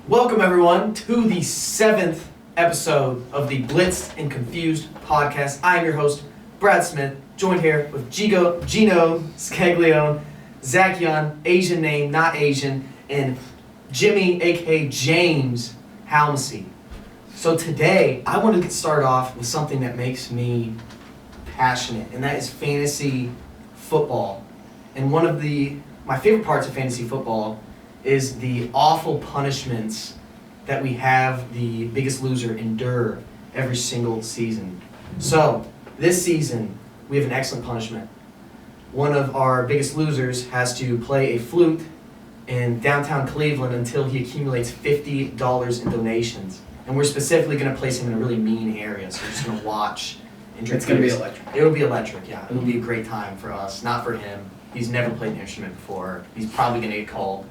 Welcome everyone to the 7th episode of the Blitzed and Confused podcast. I am your host, Brad Smith, joined here with Gino Scaglione, Zakion, Asian name, not Asian, and Jimmy, aka James Halmsey. So today, I wanted to start off with something that makes me passionate, and that is fantasy football. And one of my favorite parts of fantasy football is the awful punishments that we have the Biggest Loser endure every single season. So, this season, we have an excellent punishment. One of our Biggest Losers has to play a flute in downtown Cleveland until he accumulates $50 in donations. And we're specifically going to place him in a really mean area, so we're just going to watch and drink. It's going to be electric. It'll be electric, yeah. It'll be a great time for us, not for him. He's never played an instrument before. He's probably going to get called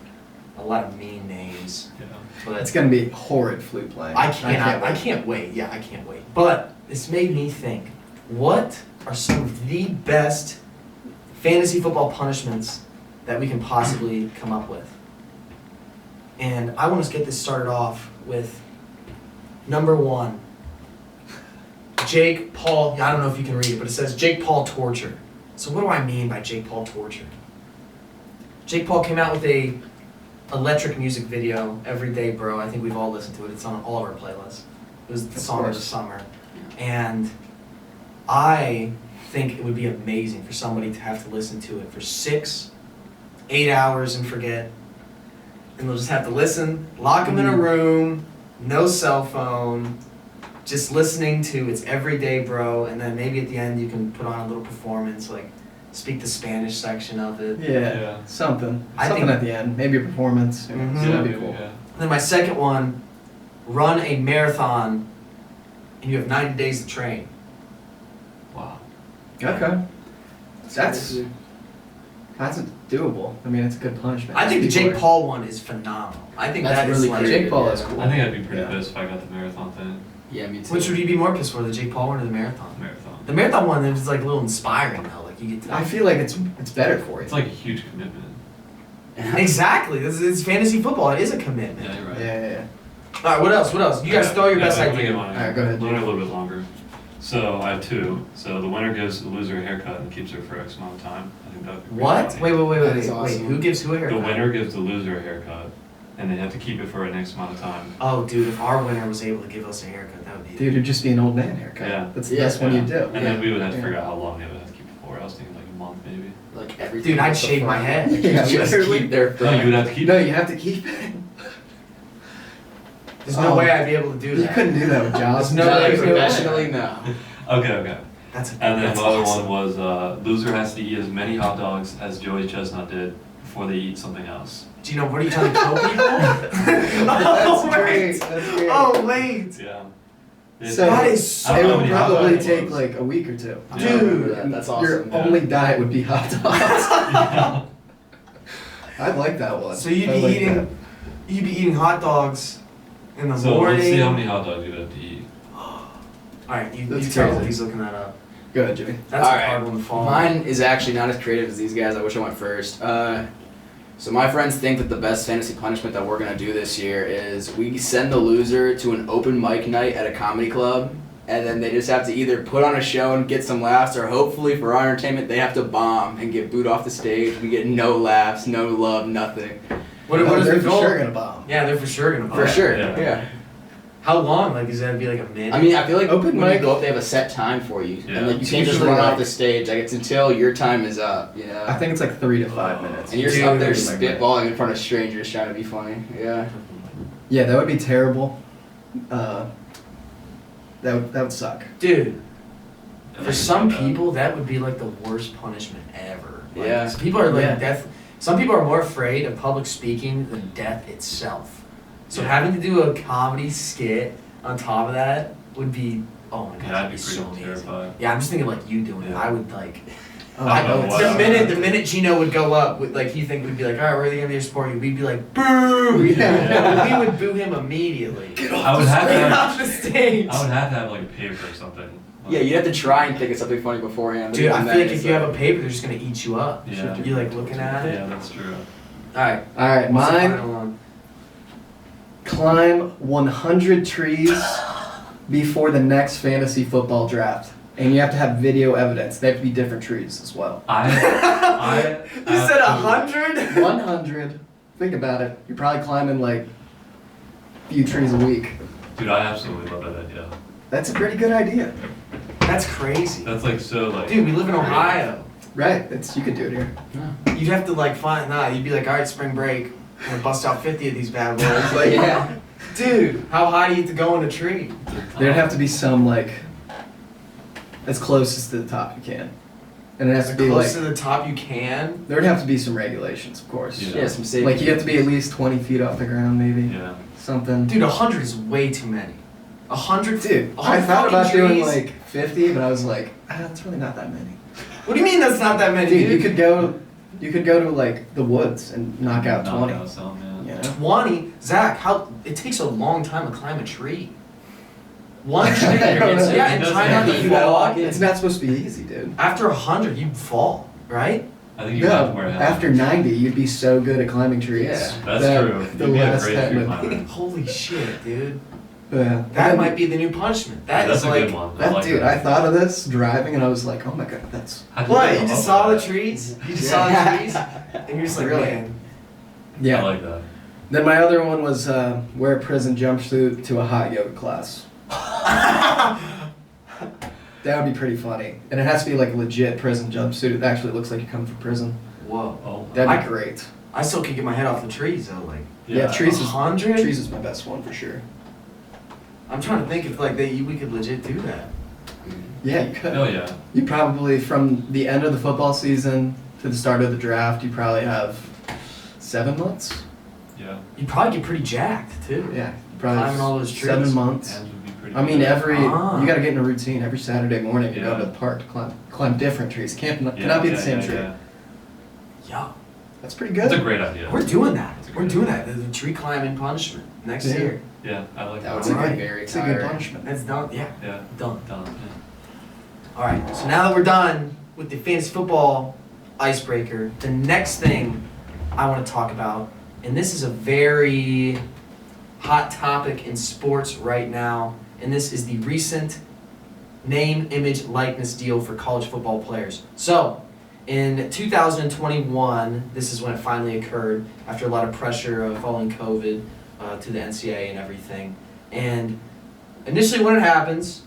a lot of mean names. Yeah. But It's going to be horrid flute playing. I can't wait. Yeah, I can't wait. But this made me think, what are some of the best fantasy football punishments that we can possibly come up with? And I want to get this started off with number 1. Jake Paul, I don't know if you can read it, but it says Jake Paul torture. So what do I mean by Jake Paul torture? Jake Paul came out with a electric music video, Every Day Bro. I think we've all listened to it. It's on all of our playlists. It was the song of the summer. And I think it would be amazing for somebody to have to listen to it for 6, 8 hours and forget. And they'll just have to listen, lock them in a room, no cell phone, just listening to It's Every Day Bro, and then maybe at the end you can put on a little performance, like speak the Spanish section of it. Yeah. Something I think at the end. Maybe a performance. That'd be cool. Yeah. And then my second one, run a marathon and you have 90 days to train. Wow. Okay. That's doable. I mean, it's a good punishment. I think the People Jake Paul one is phenomenal. I think That's that is really like, Jake Paul is cool. I think I'd be pretty Yeah. pissed if I got the marathon thing. Yeah, me too. which would you be more pissed for, the Jake Paul one or the marathon? Marathon. The marathon one is like a little inspiring though, like you get to... I feel like it's better for you. It's like a huge commitment. Exactly, it's fantasy football, it is a commitment. Yeah, you're right. Yeah. Alright, what else? You guys throw your best let me idea. get mine. Alright, go ahead, Mine are a Jake. little bit longer. So I have 2. So the winner gives the loser a haircut and keeps her for X amount of time. I think that'd be pretty What? funny. Wait, That is awesome. who gives who a haircut? The winner gives the loser a haircut, and they have to keep it for an X amount of time. Oh dude, if our winner was able to give us a haircut, that would be... Dude, it'd just be an old man haircut. Yeah. That's the Yeah. best one you do. And then we would have to Yeah. figure out how long they would have to keep it for. I was thinking like a month maybe. Like everything. Dude, I'd with the shave my front. head. Yeah, Just literally. keep their No, you would have to keep No, it. you have to keep it. There's no way I'd be able to do that. You couldn't do that with Jaws. There's no Not way. professionally, no. Okay. That's And then that's the other awesome. one was loser has to eat as many hot dogs as Joey Chestnut did before they eat something else. Gino, what are you trying to kill people? That's Oh, great. wait. That's great. Oh, wait. Yeah. So That is so... I it don't know would how many hot probably dogs it take was. like a week or 2. Yeah. I remember Dude, that. That's Your awesome. Yeah. only diet would be hot dogs. Yeah. I like that one. So you'd I be like eating... that. You'd be eating hot dogs in the So morning. let's see how many hot dogs you have to eat. Alright, you That's tell crazy. he's looking that up. Go ahead, Jimmy. That's a Alright. hard one to follow. Mine is actually not as creative as these guys. I wish I went first. So my friends think that the best fantasy punishment that we're gonna do this year is we send the loser to an open mic night at a comedy club, and then they just have to either put on a show and get some laughs, or hopefully for our entertainment they have to bomb and get booed off the stage. We get no laughs, no love, nothing. What Oh, is they're the for goal? sure gonna bomb. Yeah, they're for sure gonna For buy. sure. Yeah. Yeah. How long? Like, is that gonna be like a minute? I mean, I feel like Open when mic- you go up, they have a set time for you, Yeah. and like you It's can't just usually run off like- the stage. Like it's until your time is up. You know. I think it's like 3 to 5 minutes. And you're Dude, up there it's like spitballing in front of strangers trying to be funny. Yeah. Yeah, that would be terrible. That would suck. Dude, for some people, that would be like the worst punishment ever. Like, Yeah. some people are like Yeah. death. Some people are more afraid of public speaking than death itself. So Yeah. having to do a comedy skit on top of that would be, oh my god, Yeah, that'd I'd be be so pretty amazing. terrified. Yeah, I'm just thinking like you doing it. Yeah. I would like. Oh, I know it's what- so The minute Gino would go up, with, like he think we'd be like, all right, we're gonna be support you. We'd be like, boo! Yeah. We would boo him immediately. Get I would have to have, off the stage. I would have to have like a paper or something. Like, Yeah, you'd have to try and think of something funny beforehand. but Dude, I even feel then, like it's if you have a paper, they're just gonna eat you up. Yeah. You like looking at it. Yeah, that's true. All right. All right, What's the mine. final one? climb 100 trees before the next fantasy football draft. And you have to have video evidence. They have to be different trees as well. I You said 100? 100. Think about it. You're probably climbing like a few trees a week. Dude, I absolutely love that idea. That's a pretty good idea. That's crazy. That's like so like. Dude, we live in Ohio. Right. You could do it here. You'd have to like you'd be like, all right, spring break, I'm gonna bust out 50 of these bad boys. Like, Yeah. dude, how high do you have to go in a tree? There'd have to be some like as close as to the top you can. And it has As to be close like to the top you can. there'd have to be some regulations, of course. Yeah. Yeah, some safety. Like you have to be at least 20 feet off the ground, maybe. Yeah. Something. Dude, 100 is way too many. 100? Dude, 100 I thought about fucking doing trees? like 50, but I was like, that's really not that many. What do you mean that's not that many, Dude, dude? you could go to like the woods and knock out 20. Knock out some, yeah. You know? 20? Zach, it takes a long time to climb a tree. One tree, I don't know. yeah, and It does try not take- to You gotta fall. walk in. It's not supposed to be easy, dude. After 100, you'd fall, right? I think you have to No, wear a helmet. after 90, you'd be so good at climbing trees. Yeah, That's that true. The You'd be a last great 10 tree would- climber. Holy shit, dude. Yeah. That might be the new punishment. That That's is a like, good one. I That like dude, that. I thought of this driving and I was like, oh my god, that's How'd what? come You just up saw the with that? trees? You just Yeah. saw the trees? And you're just like, Really? man. yeah. I like that. Then my other one was wear a prison jumpsuit to a hot yoga class. That would be pretty funny, and it has to be like a legit prison jumpsuit. It actually looks like you're coming from prison. Whoa. Oh. That'd be great. I still can't get my head off the trees though. Like, Yeah, trees is 100? trees is my best one for sure. I'm trying to think if like we could legit do that. Yeah, you could. Oh yeah. You probably from the end of the football season to the start of the draft, you probably have 7 months. Yeah. You'd probably get pretty jacked too. Yeah, you probably Climbing all those trees. 7 months. Hands would be pretty. I mean, good. you got to get in a routine every Saturday morning. You go Yeah. to the park to climb different trees. Cannot be the same tree. Yeah. That's pretty That's a good. great idea. We're doing that. That's a We're great doing idea. that. The tree climbing punishment next Yeah. year. Yeah, I like That that. would be Alright. very It's a good tiring. punishment. That's done. Yeah, Yeah. done. Done. Yeah. All right. So now that we're done with the fantasy football icebreaker, the next thing I want to talk about, and this is a very hot topic in sports right now, and this is the recent name, image, likeness deal for college football players. So, in 2021, this is when it finally occurred after a lot of pressure following COVID to the NCAA and everything. And initially, when it happens,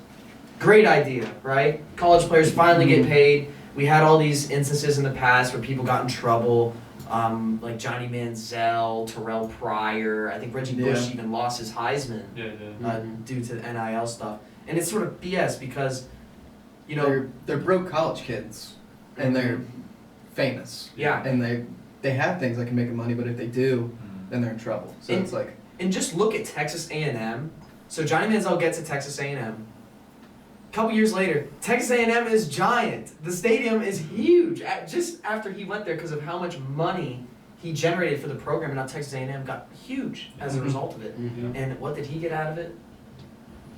great idea, right? College players finally get paid. We had all these instances in the past where people got in trouble, like Johnny Manziel, Terrell Pryor. I think Reggie Bush Yeah. even lost his Heisman Yeah, yeah. due to the NIL stuff. And it's sort of BS because, you know, They're broke college kids, and they're famous. yeah. And they have things that can make them money, but if they do, Mm. then they're in trouble. So And- it's like, And just look at Texas A&M. So Johnny Manziel gets to Texas A&M. A couple years later, Texas A&M is giant. The stadium is huge. Just after he went there because of how much money he generated for the program, and now Texas A&M got huge as a Mhm. result of it. Mhm. And what did he get out of it?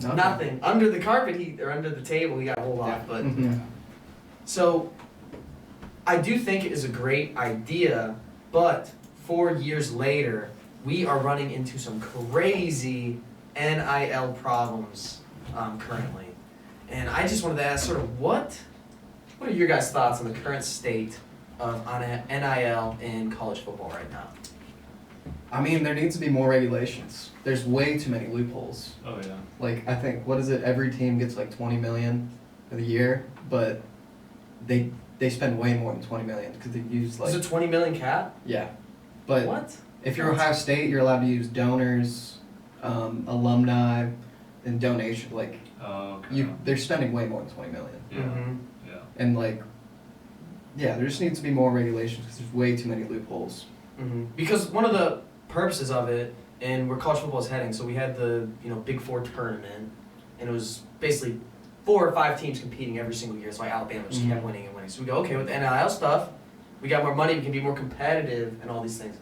Nothing. Under the carpet, or under the table, he got a whole lot. But Mhm. so, I do think it is a great idea, but 4 years later, we are running into some crazy NIL problems currently. And I just wanted to ask sort of what are your guys' thoughts on the current state of on NIL in college football right now? I mean, there needs to be more regulations. There's way too many loopholes. Oh yeah. Like, I think, what is it? Every team gets like 20 million for the year, but they spend way more than 20 million because they use like, Is it 20 million cap? yeah. But What? if you're Ohio State, you're allowed to use donors, alumni, and donation. Like, Oh, okay. they're spending way more than 20 million. Yeah. Mhm. Yeah. And like, yeah, there just needs to be more regulations because there's way too many loopholes. Mhm. Because one of the purposes of it, and where college football is heading, so we had the Big Four tournament, and it was basically 4 or 5 teams competing every single year. So like Alabama just kept Mhm. winning and winning. So we go, okay, with the NIL stuff, we got more money, we can be more competitive, and all these things.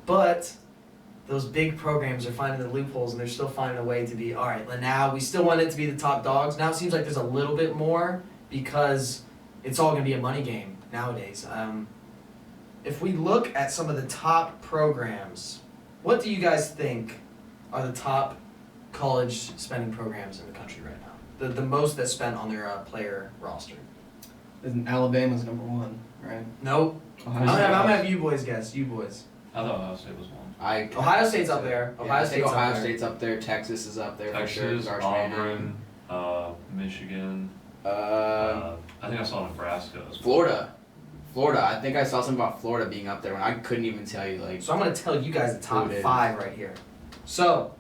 But those big programs are finding the loopholes, and they're still finding a way to be all right. Now we still want it to be the top dogs. Now it seems like there's a little bit more because it's all going to be a money game nowadays. If we look at some of the top programs, what do you guys think are the top college spending programs in the country right now? The most that's spent on their player roster. Isn't Alabama's number one, right? Nope. Ohio I'm State. gonna have you boys guess. You boys. I thought Ohio State was one. Ohio State's up there. Yeah, Ohio I think State's Ohio up there. State's up there. Texas is up there Texas, for sure. Arch Manning. Auburn, Michigan. Uh, I think I saw Nebraska as well. Florida. I think I saw something about Florida being up there when I couldn't even tell you. Like, So I'm gonna tell you guys the top Who it is. 5 right here. So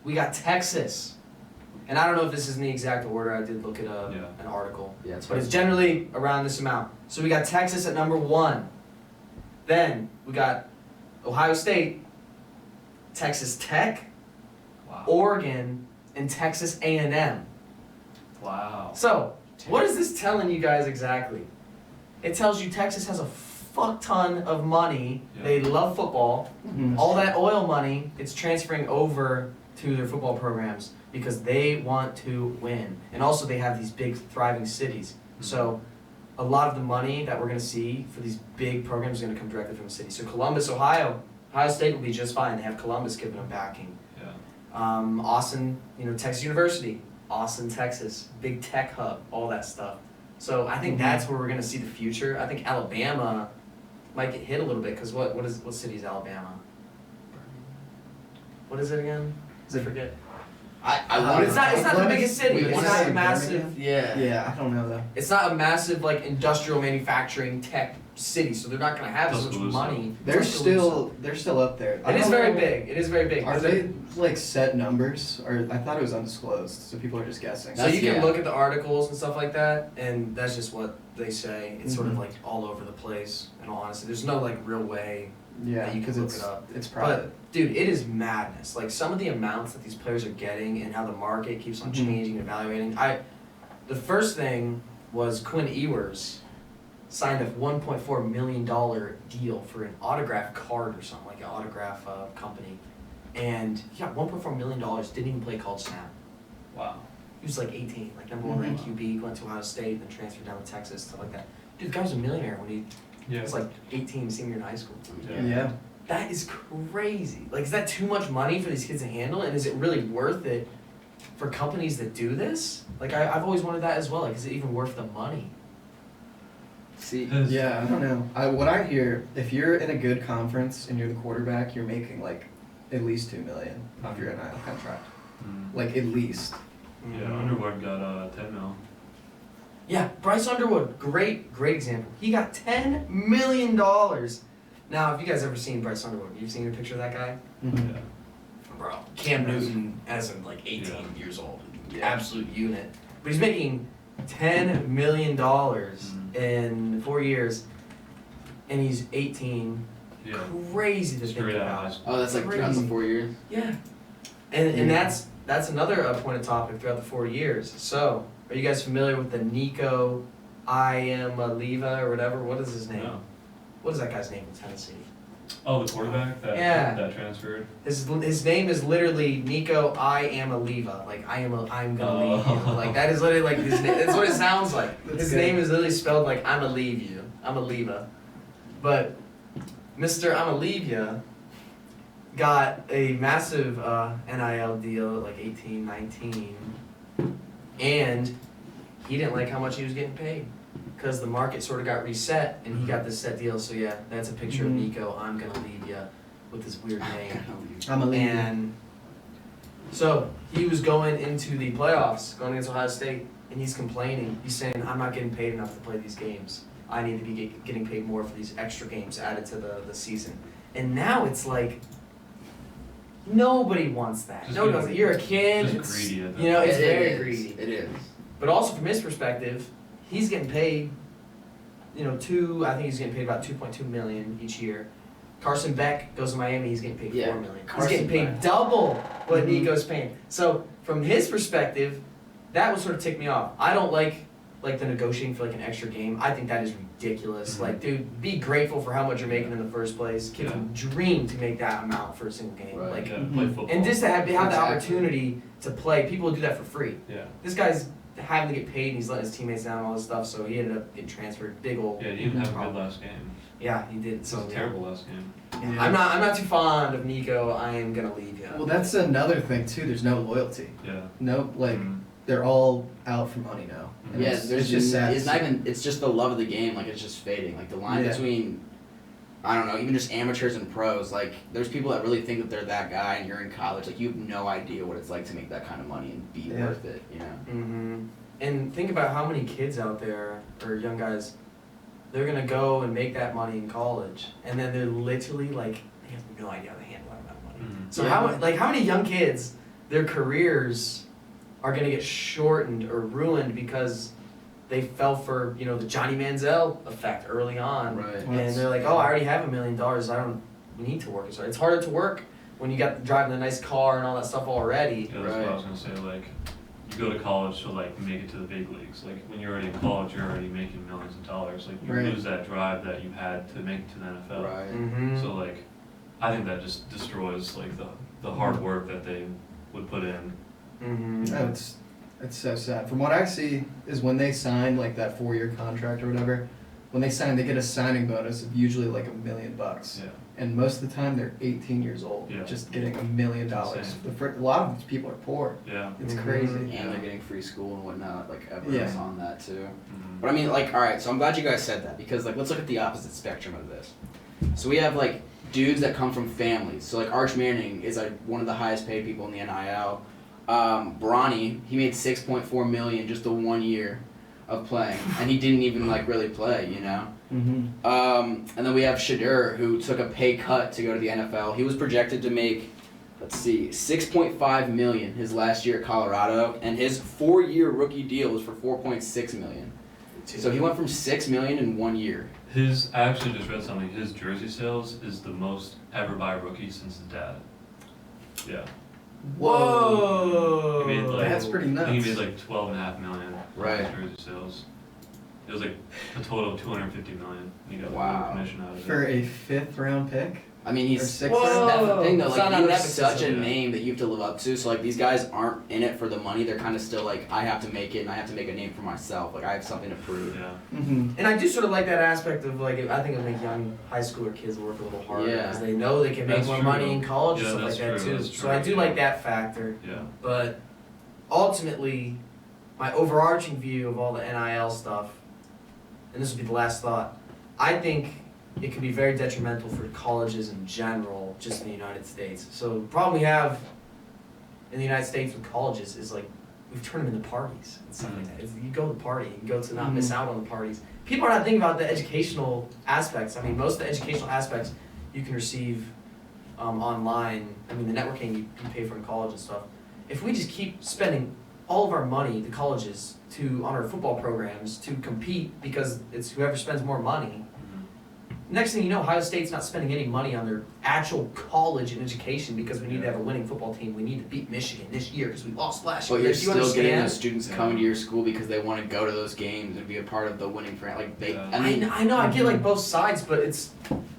we got Texas, and I don't know if this is in the exact order. I did look at an article, yeah, it's but it's generally around this amount. So we got Texas at number 1. Then we got Ohio State, Texas Tech, Wow. Oregon, and Texas A&M. Wow. So what is this telling you guys exactly? It tells you Texas has a fuck ton of money. Yeah. They love football. Mhm. All that oil money, it's transferring over to their football programs because they want to win. And also they have these big thriving cities. So a lot of the money that we're going to see for these big programs is going to come directly from the city. So Columbus, Ohio State will be just fine. They have Columbus giving them backing. Yeah. Austin, Texas University, Austin, Texas, big tech hub, all that stuff. So I think that's where we're going to see the future. I think Alabama might get hit a little bit because what city is Alabama? What is it again? Is it- I forget. I wanted. It's not the biggest city. We It's wanna not say a massive. Birmingham? Yeah. Yeah, I don't know though. It's not a massive like industrial manufacturing tech city, so they're not going to have as much Tuscaloosa. money. They're Tuscaloosa. still up there. I It is don't very know- big. It is very big. Are they like set numbers, or I thought it was undisclosed, so people are just guessing. So you can Yeah. look at the articles and stuff like that, and that's just what they say. It's sort of Mhm. like all over the place. In all honesty, there's no like real way. Yeah, that you can because look it up. it's private. But dude, it is madness. Like some of the amounts that these players are getting and how the market keeps on Mhm. changing and evaluating. The first thing was Quinn Ewers signed a $1.4 million deal for an autograph card or something, like an autograph company. And he got $1.4 million, didn't even play college snap. Wow. He was like 18, like number 1 ranked QB, went to Ohio State, then transferred down to Texas, stuff like that. Dude, the guy was a millionaire when he Yeah. was like 18, senior in high school. Yeah. That is crazy. Like, is that too much money for these kids to handle? And is it really worth it for companies that do this? Like, I've always wondered that as well. Like, is it even worth the money? See. Yeah, I don't know. What I hear, if you're in a good conference and you're the quarterback, you're making like at least $2 million off your NIL contract. Mm. Like at least. Yeah, Underwood got 10 mil. Yeah, Bryce Underwood, great example. He got $10 million. Now, if you guys ever seen Bryce Underwood, you've seen a picture of that guy? Mhm. Yeah. Bro, Cam Newton as in like 18 Yeah. years old. Yeah. Absolute unit. But he's making $10 million in 4 years, and he's 18. Yeah. Crazy to think Straight out of high about. school. Oh, that's like throughout the Crazy. 4 years. Yeah. And that's another point of topic throughout the 4 years. So, are you guys familiar with the Nico Iamaleava or whatever? What is his name? No. What is that guy's name in Tennessee? Oh, the quarterback that transferred? His name is literally Nico Iamaleava. Like I'm gonna leave you. Like that is literally like his name. That's what it sounds like. That's His good. name is literally spelled like I'ma leave you. I'ma But Mr. Iamaleava got a massive NIL deal at like 18, 19, and he didn't like how much he was getting paid because the market sort of got reset and he got this set deal. So yeah, that's a picture of Mhm. Nico. I'm gonna leave you with this weird name. I'm a leader. And so he was going into the playoffs, going against Ohio State, and he's complaining. He's saying, I'm not getting paid enough to play these games. I need to be getting paid more for these extra games added to the season. And now it's like, nobody wants that. Just Nobody wants it. You're a kid. just It's, greedy at that you know, it's It very is. greedy. It is. But also from his perspective, he's getting paid, I think he's getting paid about $2.2 million each year. Carson Beck goes to Miami, he's getting paid Yeah, $4 million. He's Carson getting paid Beck. double what Mhm. Nico's paying. So from his perspective, that would sort of tick me off. I don't like the negotiating for like an extra game. I think that is ridiculous. Mhm. Like, dude, be grateful for how much you're making in the first place. Kids Yeah. would dream to make that amount for a single game. Right. Like, Yeah, play Mhm. football. and just to have the Exactly. opportunity to play, people would do that for free. Yeah. This guy's having to get paid and he's letting his teammates down and all this stuff, so he ended up getting transferred. Big old Yeah, he didn't have a good problem. last game. Yeah, he did. This So was terrible last game. Yeah. I'm not too fond of Nico. I am gonna leave you. Well, that's another thing too. There's no loyalty. Yeah. No, like Mhm. they're all out for money now. And Yeah, it's just sad. It's not even. It's just the love of the game. Like it's just fading. Like the line Yeah. between, I don't know, even just amateurs and pros. Like there's people that really think that they're that guy, and you're in college. Like you have no idea what it's like to make that kind of money and be Yeah. worth it. You know. Mm-hmm. And think about how many kids out there or young guys, they're gonna go and make that money in college, and then they're literally like they have no idea how to handle that amount of money. Mhm. So Yeah. how many young kids, their careers are gonna get shortened or ruined because they fell for the Johnny Manziel effect early on, Right. and they're like, oh, I already have $1 million, I don't need to work. So it's harder to work when you got driving a nice car and all that stuff already. Yeah, that's what I was gonna say. Like, you go to college to like make it to the big leagues. Like when you're already in college, you're already making millions of dollars. Like you Right. lose that drive that you had to make it to the NFL. Right. Mm-hmm. So like, I think that just destroys like the hard work that they would put in. Mm-hmm. No, it's so sad. From what I see is when they sign like that 4-year contract or whatever, when they sign, they get a signing bonus of usually like $1 million. Yeah. And most of the time they're 18 years old, Yeah. just getting $1 million. Insane. A lot of these people are poor. Yeah. It's Mhm. crazy. And they're getting free school and whatnot. Like everyone's Yeah. on that too. Mhm. But I mean, like, all right. So I'm glad you guys said that because like let's look at the opposite spectrum of this. So we have like dudes that come from families. So like Arch Manning is like one of the highest paid people in the NIL. Bronny, he made $6.4 million just the 1 year of playing, and he didn't even like really play, you know. Mm-hmm. And then we have Shadur, who took a pay cut to go to the NFL. He was projected to make, let's see, $6.5 million his last year at Colorado, and his 4-year rookie deal was for $4.6 million. So he went from $6 million in 1 year. I actually just read something. His jersey sales is the most ever by a rookie since his dad. Yeah. Whoa! He made, like- That's pretty I nuts. think he made like 12.5 million Right. on his jersey sales. It was like a total of 250 million. He got Wow. no commission out of For it. a 5th round pick? I mean, Or he's 6th Whoa. that's the thing though. It's Like not you an have such a nepotism. name that you have to live up to. So like these guys aren't in it for the money. They're kind of still like, I have to make it, and I have to make a name for myself. Like I have something to prove. Yeah. Mm-hmm. And I do sort of like that aspect of like I think it'll make young high schooler kids work a little harder Yeah. because they know they can make That's more true. money in college Yeah, and stuff like that's that true, too. that's So I true, do yeah. like that factor. Yeah. But ultimately, my overarching view of all the NIL stuff, and this will be the last thought, I think it could be very detrimental for colleges in general, just in the United States. So the problem we have in the United States with colleges is like we've turned them into parties and stuff like that. It's, you go to the party, you go to not miss out on the parties. People are not thinking about the educational aspects. I mean, most of the educational aspects you can receive online. I mean, the networking you pay for in college and stuff. If we just keep spending all of our money, the colleges, on our football programs to compete because it's whoever spends more money. Mhm. Next thing you know, Ohio State's not spending any money on their actual college and education because we need to have a winning football team. We need to beat Michigan this year because we lost last year. But you're Do you still getting understand? those students coming to your school because they want to go to those games and be a part of the winning franchise. Like they, Yeah. I mean, I know, I get like both sides, but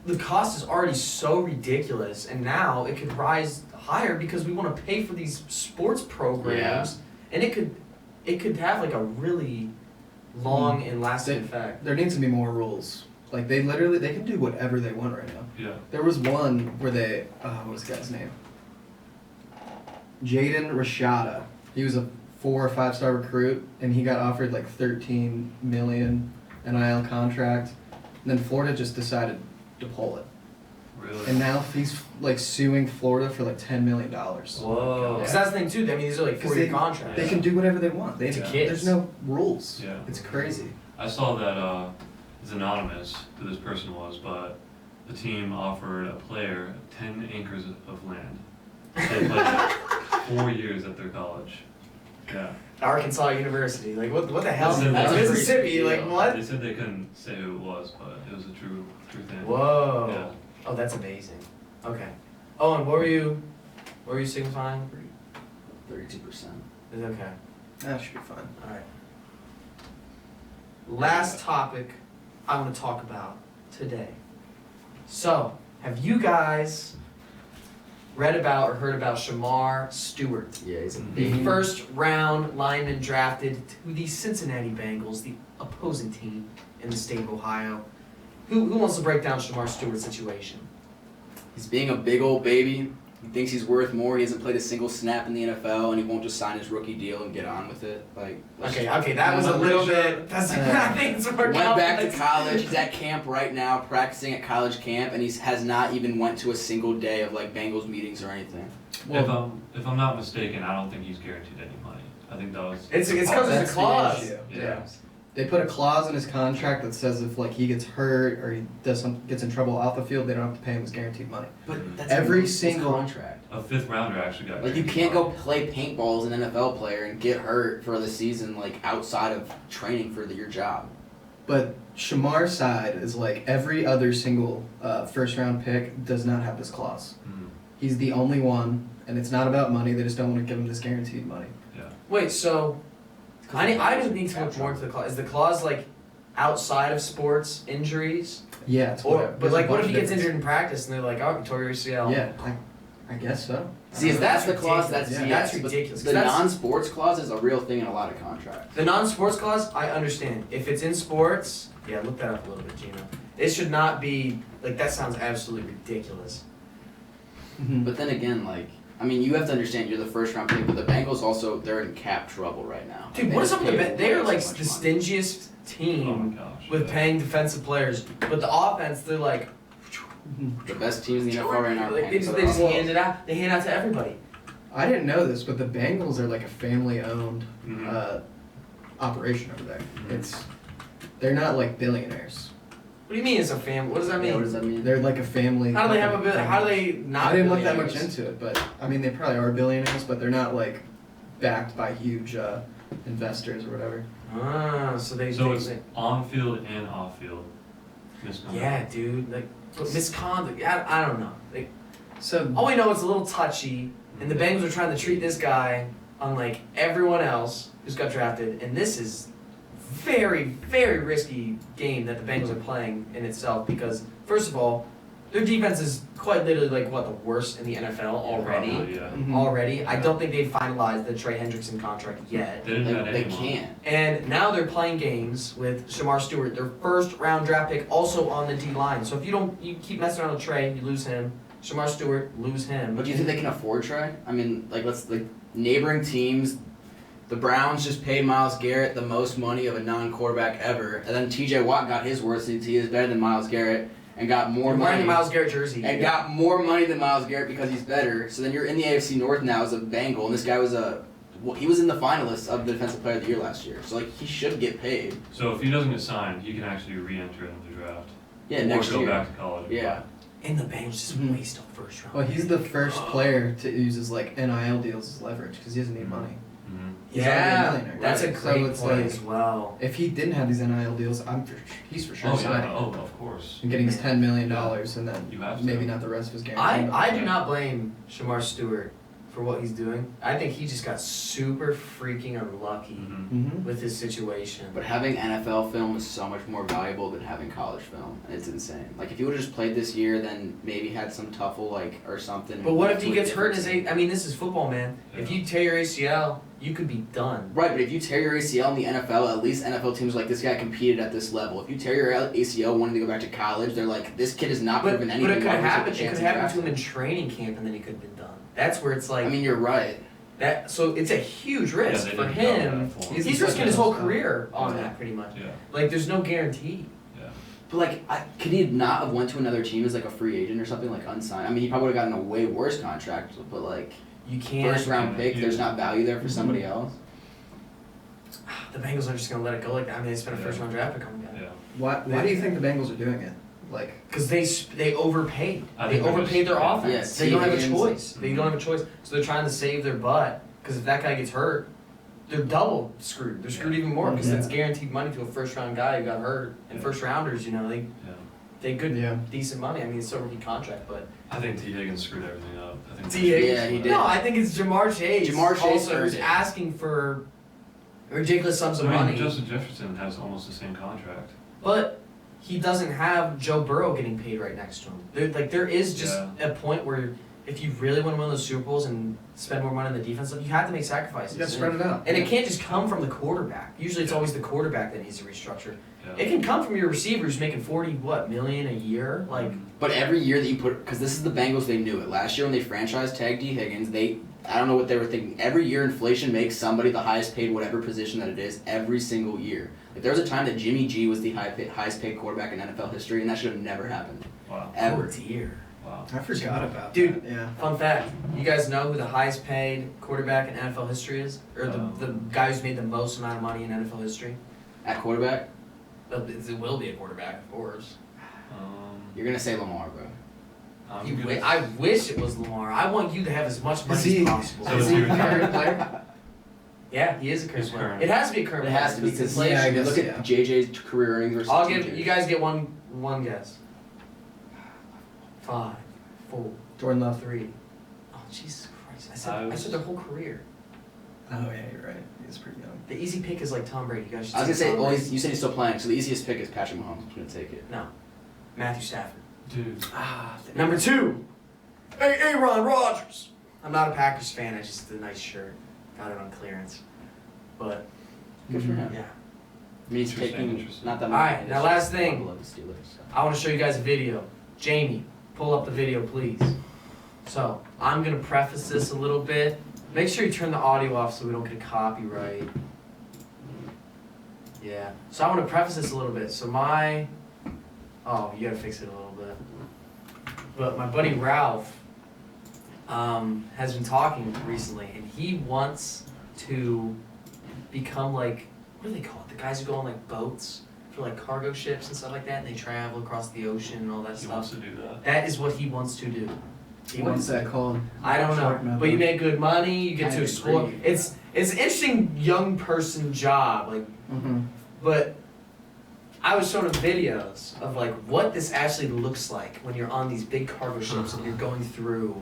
the cost is already so ridiculous, and now it could rise higher because we want to pay for these sports programs, and it could have like a really long and lasting effect. There needs to be more rules. Like they can do whatever they want right now. Yeah. There was one where what was the guy's name? Jaden Rashada. He was a 4 or 5 star recruit, and he got offered like 13 million NIL contract, and then Florida just decided to pull it, Really. and now he's like suing Florida for like $10 million. Whoa. Yeah. So that's the thing too. I mean, these are like 'Cause 4-year contracts. They can do whatever they want. To kids. There's no rules. Yeah. It's crazy. I saw that it's anonymous who this person was, but the team offered a player 10 acres of land. They played it 4 years at their college. Yeah. Arkansas University. Like what the hell? That's That's a Mississippi. pretty Like deal. what? They said they couldn't say who it was, but it was a true thing. Whoa. Yeah. Oh, that's amazing. Okay. Oh, and what were you signifying? 32%. It's okay. That should be fine. All right. Last topic I want to talk about today. So, have you guys read about or heard about Shemar Stewart? Yeah, he's a The big. first round lineman drafted to the Cincinnati Bengals, the opposing team in the state of Ohio. Who wants to break down Shemar Stewart's situation? He's being a big old baby. He thinks he's worth more. He hasn't played a single snap in the NFL, and he won't just sign his rookie deal and get on with it. Okay, that was a little bit. That's I think it's more Went back to complex. college. He's at camp right now, practicing at college camp, and he has not even went to a single day of Bengals meetings or anything. Well, if I'm not mistaken, I don't think he's guaranteed any money. I think that was. It's because that's there's a clause. the issue. Yeah. They put a clause in his contract that says if he gets hurt or he gets in trouble off the field, they don't have to pay him his guaranteed money. But that's Every his single- contract. A 5th rounder actually got. You can't go play paintball as an NFL player and get hurt for the season outside of training for your job. But Shemar's side is every other single first round pick does not have this clause. Mhm. He's the only one, and it's not about money. They just don't want to give him this guaranteed money. Yeah. Wait, so I just need to look more into the clause. Is the clause outside of sports injuries? Yeah, it's Or whatever. but There's a what bunch if he of gets different- injured in practice and they're like, oh, tore your ACL? Yeah, I guess so. See, if that's the clause, ridiculous. that's Yeah. yes, That's but ridiculous, 'cause The that's- non-sports clause is a real thing in a lot of contracts. The non-sports clause, I understand. If it's in sports, yeah, look that up a little bit, Gino. It should not be that sounds absolutely ridiculous. Mhm. But then again, you have to understand you're the first round pick, but the Bengals also, they're in cap trouble right now. Dude, They what is just up with the pay They're way like too the much money. stingiest Oh team my gosh. with yeah. paying defensive players, but the offense, they're like, The best teams in the NFL right now. are paying they for just their hand it out. They hand it out to everybody. I didn't know this, but the Bengals are a family-owned Mhm. operation over there. They're not billionaires. What do you mean it's a family? What does that mean? Yeah, what does that mean? They're a family. How do they have a company. bill? How do they not? I didn't look that much billionaires? into it, but they probably are billionaires, but they're not backed by huge investors or whatever. Ah, so they. So they- it's on field and off field misconduct. yeah, dude. But misconduct. I don't know. So All we know is a little touchy, and the Bengals are trying to treat this guy unlike everyone else who's got drafted, and this is very, very risky game that the Bengals are playing in itself because, first of all, their defense is quite literally the worst in the NFL already. Probably, yeah. Mhm. Already, I don't think they've finalized the Trey Hendrickson contract yet. They didn't have They anyone. can't. And now they're playing games with Shemar Stewart, their first round draft pick, also on the D line. So if you keep messing around with Trey, you lose him. Shamar Stewart, lose him. But do you think they can afford Trey? Neighboring teams, the Browns just paid Myles Garrett the most money of a non-quarterback ever, and then T.J. Watt got his worth since he is better than Myles Garrett and got more You're wearing money. the Myles Garrett jersey. And got more money than Myles Garrett because he's better. So then you're in the AFC North now as a Bengal, and this guy he was in the finalists of the Defensive Player of the Year last year. So he should get paid. So if he doesn't get signed, he can actually re-enter into the draft. Yeah, or next go year. back to college. Yeah. And the Bengals just Mhm. waste a first round. well, he's the first player to use his NIL deals as leverage because he doesn't need money. Mhm. He's already a Yeah, millionaire, that's right? a So great it's point as well. If he didn't have these NIL deals, he's for sure Oh signing. yeah. Oh, of course. And getting his $10 million and then You have to. maybe not the rest of his guarantee. I do not blame Shamar Stewart for what he's doing. I think he just got super freaking unlucky Mhm. Mm-hmm. with his situation. But having NFL film is so much more valuable than having college film, and it's insane. If he would have just played this year, then maybe had some tuffle or something. But what if to he a gets hurt in different his team. I mean, this is football, man. If Yeah. you tear your ACL, you could be done. Right, but if you tear your ACL in the NFL, at least NFL teams are like, this guy competed at this level. If you tear your ACL wanting to go back to college, they're like, this kid has not But proven anything. it could Why have would we take happened. a It chance could have and happened to him in draft training camp, and then he could have been done. That's where it's him? I mean, you're right. that. So it's a huge risk they for didn't go him. that far. He's risking his whole Yeah. career on Yeah. that, pretty much. Yeah. There's no guarantee. Yeah. But could he not have went to another team as a free agent or something unsigned? I mean, he probably would have gotten a way worse contract. But You can't. first round pick, Yeah. there's not value there for Mhm. somebody else. The Bengals are just gonna let it go like that. I mean, they spent a Yeah. first round draft pick on the guy. Yeah. Why do you think the Bengals are doing it? Because they overpaid. I They think they're overpaid their just- offense. Yeah, They don't have a Higgins. choice. They don't have a choice. So they're trying to save their butt. Because if that guy gets hurt, they're double screwed. They're screwed even more because Yeah. it's guaranteed money to a first round guy who got hurt. And Yeah. first rounders, Yeah. they good Yeah. decent money. I mean, it's a rookie contract, but I think T. Higgins screwed everything up. I think T. Higgins. Yeah, he did. No, I think it's Jamar Chase. Jamar Chase also earned who's it. asking for ridiculous sums of I mean, money. Justin Jefferson has almost the same contract. But he doesn't have Joe Burrow getting paid right next to him. There is just a point where if you really want to win those Super Bowls and spend more money on the defense, you have to make sacrifices. You got to spread it out. And it can't just come from the quarterback. Usually it's always the quarterback that needs to restructure. Yeah. It can come from your receivers making 40 million a year. Like, But every year that you put, because this is the Bengals, they knew it. Last year when they franchise tagged D. Higgins, I don't know what they were thinking. Every year inflation makes somebody the highest paid whatever position that it is every single year. Like there was a time that Jimmy G was the highest paid quarterback in NFL history, and that should have never happened. Wow. Ever. oh dear. Wow. I forgot about Dude. that. Yeah. Fun fact: you guys know who the highest paid quarterback in NFL history is, or the guy who's made the most amount of money in NFL history? At quarterback, It will be a quarterback, of course. you're going to say Lamar, bro. I wish it was Lamar. I want you to have as much money Is he- as possible. So Is he a it's- current player? Yeah, he is a current He's player. current. It has to be a current It player. has to be, because Yeah, I guess, look yeah. at JJ's career earnings versus I'll give TJ's. you guys get one guess. 5, 4, Jordan Love. 3. Oh Jesus Christ! I I was- said their whole career. Oh yeah, you're right. He's pretty young. The easy pick is like Tom Brady. You guys should I was going to take say, Tom well, Brady. you said he's still playing, so the easiest pick is Patrick Mahomes. I'm going to take it. No, Matthew Stafford. Dude. Number 2, Aaron Rodgers. I'm not a Packers fan. I just did a nice shirt. Got it on clearance. But Good for him. yeah, I mean, he's Interesting, taking interesting. not that All much. right, now last thing. Love the Steelers, so. I want to show you guys a video. Jamie, pull up the video, please. So I'm gonna preface this a little bit. Make sure you turn the audio off so we don't get a copyright. Yeah. So I want to preface this a little bit. So you gotta fix it a little bit. But my buddy Ralph has been talking recently, and he wants to become like, what do they call it? The guys who go on like boats for like cargo ships and stuff like that, and they travel across the ocean and all that He stuff. wants to do that. That is what he wants to do. He What's wants that called? I don't Shark know, mouth. but you make good money. You get I to explore. agree. It's an interesting young person job, like. Mm-hmm. But I was showing him videos of like what this actually looks like when you're on these big cargo ships and you're going through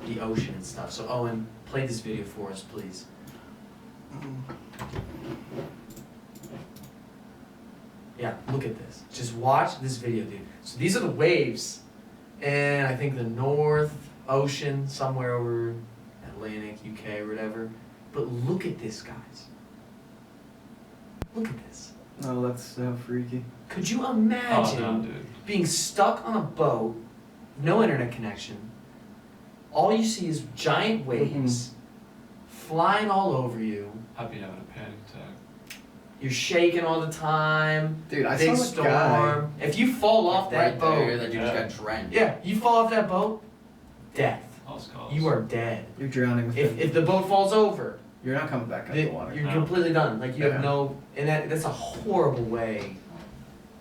the ocean and stuff. So Owen, play this video for us, please. Yeah, look at this. Just watch this video, dude. So these are the waves, and I think the North Ocean, somewhere over Atlantic, UK, or whatever. But look at this, guys. Look at this. Oh, that's so freaky. Could you Oh, imagine no, dude. being stuck on a boat, no internet connection, all you see is giant waves flying all over you, I'd be having a panic attack. you're shaking all the time, Dude, I big saw a guy. storm. If you fall off that right boat, there, that dude Yeah. just got drenched. yeah, you fall off that boat, death. Lost cause. You are dead. You're drowning with him. If the boat falls over, You're not coming back out of the water. you're No. completely done. Like you Yeah. have no, and that's a horrible way,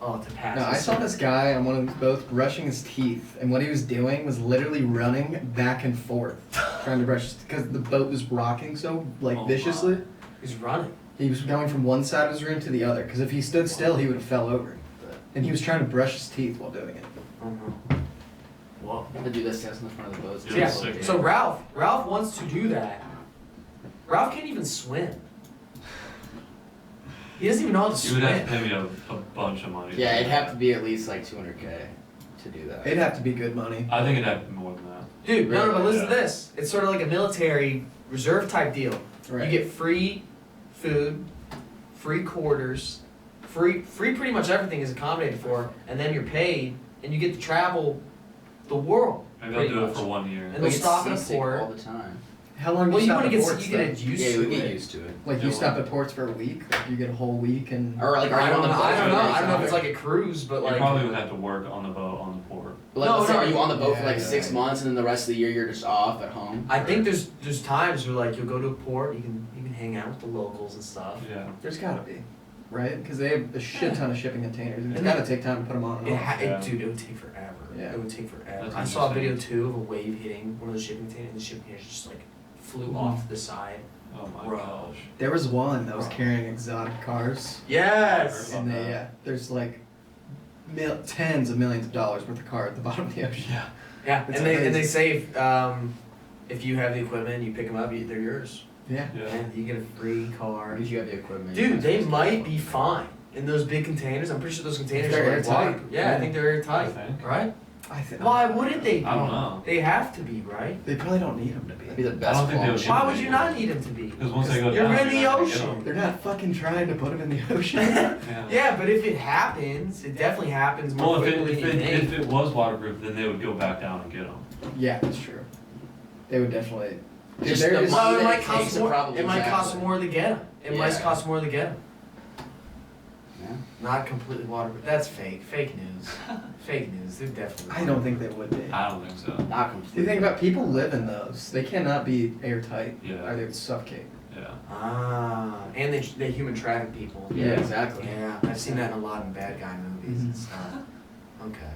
to pass. No, I saw this guy on one of these boats brushing his teeth, and what he was doing was literally running back and forth, trying to brush his because the boat was rocking so like Oh, viciously. my. He's running. He was going from one side of his room to the other, because if he stood still, he would have fell over. And he was trying to brush his teeth while doing it. Whoa. The dude that stands in the front of the boat. Yeah, Yeah. sick. So Ralph wants to do that. Ralph can't even swim. He doesn't even know how to You would have to swim. pay me a bunch of money. Yeah, it'd have to be at least like 200K to do that. It'd have to be good money. I think it'd have to be more than that. Dude, no, but listen to Yeah. this. It's sort of like a military reserve type deal. Right. You get free food, free quarters, free pretty much everything is accommodated for, and then you're paid, and you get to travel the world. Maybe I'll pretty do it much. for 1 year. And We they'll get stop at a seasick port. all the time. How long do Well, you you stop want at to get ports, you get though? used Yeah, to we get it. used to it. Like Yeah, you well- stop at ports for a week? Like you get a whole week and... Or like, are I you on don't the know. boat? I don't for know. the I don't know if next it's hour? like a cruise, but You like probably would have to work on the boat on the port. But like, No, let's say, no, are you on the boat for yeah, like yeah, 6 yeah. months and then the rest of the year you're just off at home? I think there's times where like you'll go to a port, you can hang out with the locals and stuff. Yeah. There's gotta be. Right? Because they have a shit ton of shipping containers, and it's And gotta take time to put them on and off. Yeah. Dude, it would take forever. Yeah. It would take forever. That's I saw a video interesting. too of a wave hitting one of the shipping containers, and the shipping containers just like flew off to the side. Oh my Bro. gosh. There was one that was carrying exotic cars, Yes. and they, yeah, there's like tens of millions of dollars worth of car at the bottom of the ocean. Yeah. Yeah, It's and they amazing. say if you have the equipment, you pick them up, they're yours. Yeah. Yeah. And you get a free car. If you have the equipment. you Dude, they just might go. be fine in those big containers. I'm pretty sure those containers They're are like airtight. water. Yeah, I think they're airtight. I think. Right? Why wouldn't they be? I don't know. They have to be, right? They probably don't need them to be. That'd be the I best don't think they quality. would- Why would you not need them to be? Because once they go You're down, in the you're not gonna get ocean. them. They're not fucking trying to put them in the ocean. Yeah, but if it happens, it definitely happens more Well, quickly than you if think. it was waterproof, then they would go back down and get them. Yeah, that's true. They would definitely. Dude, Just there the is- money Well, it that might it cost takes to more. probably It might cost exactly. more to get them. It might Yeah. cost more to get them. Yeah. Not completely waterproof. That's fake. Fake news. Fake news. They're definitely. I don't think they would be. I don't think so. Not You completely. think about people live in those. They cannot be airtight. Yeah. Or they would suffocate. Yeah. And they human traffic people. Yeah, exactly. Yeah, I've seen that in a lot in bad guy movies and Mhm. stuff. Okay.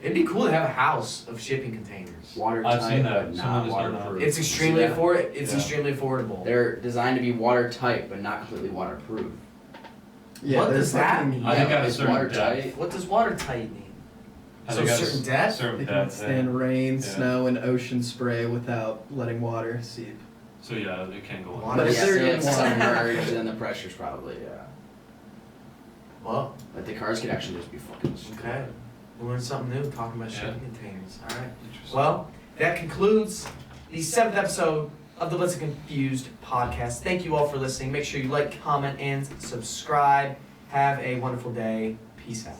It'd be cool to have a house of shipping containers. Watertight, I've seen that. but Someone not just done that. waterproof. It's extremely See that? It's Yeah. extremely affordable. They're designed to be watertight, but not completely waterproof. Yeah, What there's does that fucking- mean? I think Yeah, at a it's certain watertight. depth. What does watertight mean? I So think at a certain depth? Certain They can depth. withstand rain, Yeah. snow, and ocean spray without letting water seep. So yeah, they can't go Water- on. But But if yeah, they're say in it's water- submerged, then the pressure's probably, yeah. Well, But the cars could actually just be fucking destroyed. okay. We learned something new talking about Yeah. shipping containers. All right. Interesting. Well, that concludes the 7th episode of the Blitzed and Confused podcast. Thank you all for listening. Make sure you like, comment, and subscribe. Have a wonderful day. Peace out.